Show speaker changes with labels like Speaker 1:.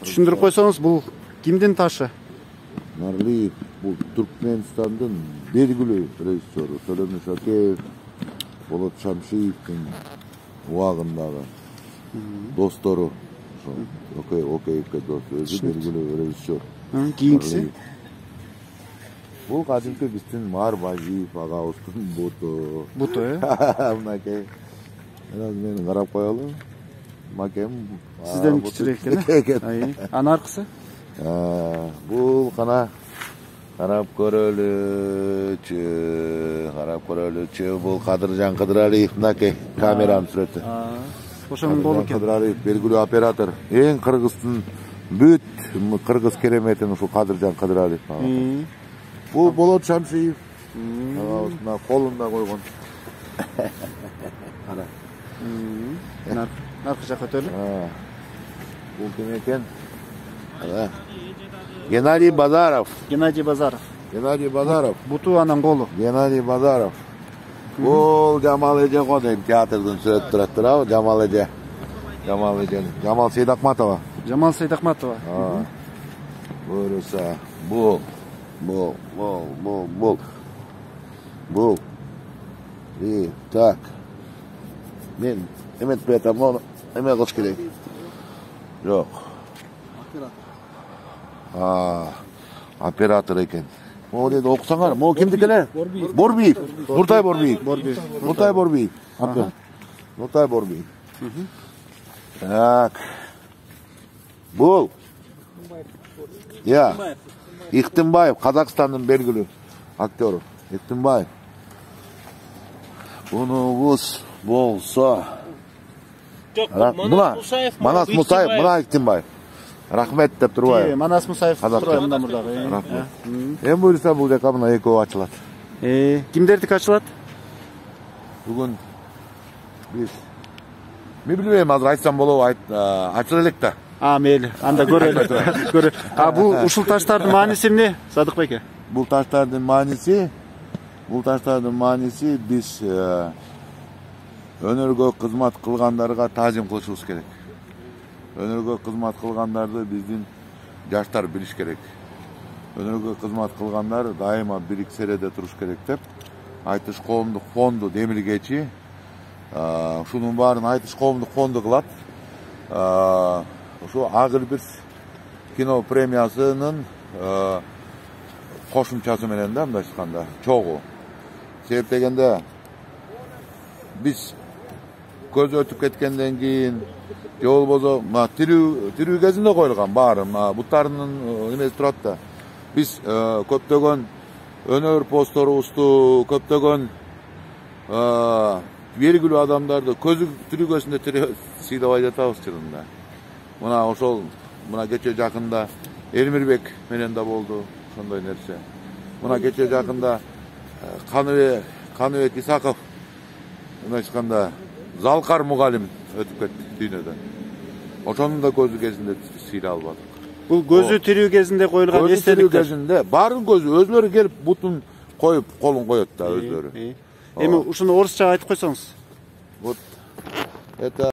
Speaker 1: түшүндүрүп койсоңуз, бул кимдин ташы?
Speaker 2: Нарлиев бул Түркмөнстандын белгилүү режиссеру Төлөнү Шакеев, Болот Шамшиевдин убагындагы достору. Океевке дос, өзү белгилүү режиссер.
Speaker 1: Кийинкиси?
Speaker 2: Бул кадимки биздин Маар Бажиев агабыздын буту.
Speaker 1: Буту,
Speaker 2: Мынакей. Мен карап коелу. Макем.
Speaker 1: Сизден кичирээк экен. Анын аркысы?
Speaker 2: Бул кана карап көрөлүчү, бул Кадыржан Кыдыралиев, мынакей камеранын сүрөтү.
Speaker 1: Ошонун колу экен.
Speaker 2: Кыдыралиев белгилүү оператор. Эң Кыргыздын бүт Кыргыз кереметин ушул Кадыржан Кыдыралиев. Бул Болот Шамшиев. Мына колунда койгон. Кара.
Speaker 1: Наркы жака өтөлү.
Speaker 2: Бул ким экен? Геннадий Базаров.
Speaker 1: Геннадий Базаров. Буту анын колу.
Speaker 2: Геннадий Базаров. Бул Жамал Эже го дейм, театрдын сүрөтү турат турабы? Жамал Эже. Жамал Сейдакматова. Буюрса, бул. Так. Мен эметпей атам, мону эме кылыш керек. Жок. Оператор экен. Могу деди окусаңар. Могу кимдики эле? Борбиев. Нуртай Борбиев. Так. Бул. Ихтимбаев, Казакстандын белгилүү актеру. Ихтимбаев. Бунуңуз болсо. Манас Мусаев, мына Ихтимбаев. Рахмет деп турбайбы?
Speaker 1: Манас Мусаев турбайбы мында мурдагы.
Speaker 2: Рахмет. Буюрса бул жака мына экөө ачылат.
Speaker 1: Кимдердики ачылат?
Speaker 2: Бүгүн биз мен билбейм, азыр айтсам болобу, ачыла элек да.
Speaker 1: Мейли, анда көрөлү. Бул ушул таштардын мааниси эмне, Садык байке?
Speaker 2: Бул таштардын мааниси биз өнөргө кызмат кылгандарга таазим кылышыбыз керек. Өнөргө кызмат кылгандарды биздин жаштар билиш керек. Өнөргө кызмат кылгандар дайыма бириксереде туруш керек деп, Айтыш коомдук фонду демилгечи ушунун баарын Айтыш коомдук фонду кылат. Ушу Агыр бир кино премиясынын кошумчасы менен да, мындай айтканда, чогуу. Себеп дегенде биз көз өтүп кеткенден кийин же болбосо тирүү кезинде коюлган баары буттарынын эмеси турат да. Биз көптөгөн өнөр постторубузду, көптөгөн белгилүү адамдарды көзү тирүү кезинде сыйлабай жатабыз чынында. Мына ошол кече жакында Элмирбек менен да болду ошондой нерсе. Мына кече жакында Каныбек Исаков, мындай айтканда, Залкар мугалим өтүп кетти дүйнөдөн. Ошонун да көзү кезинде сыйлай албадык.
Speaker 1: Бул көзү тирүү кезинде коюлган эстеликтер.
Speaker 2: Көзү кезинде баарын көзү өзлөрү келип бутун коюп, колун коет да өзлөрү.
Speaker 1: Эми ушуну орусча айтып койсоңуз.
Speaker 2: Вот это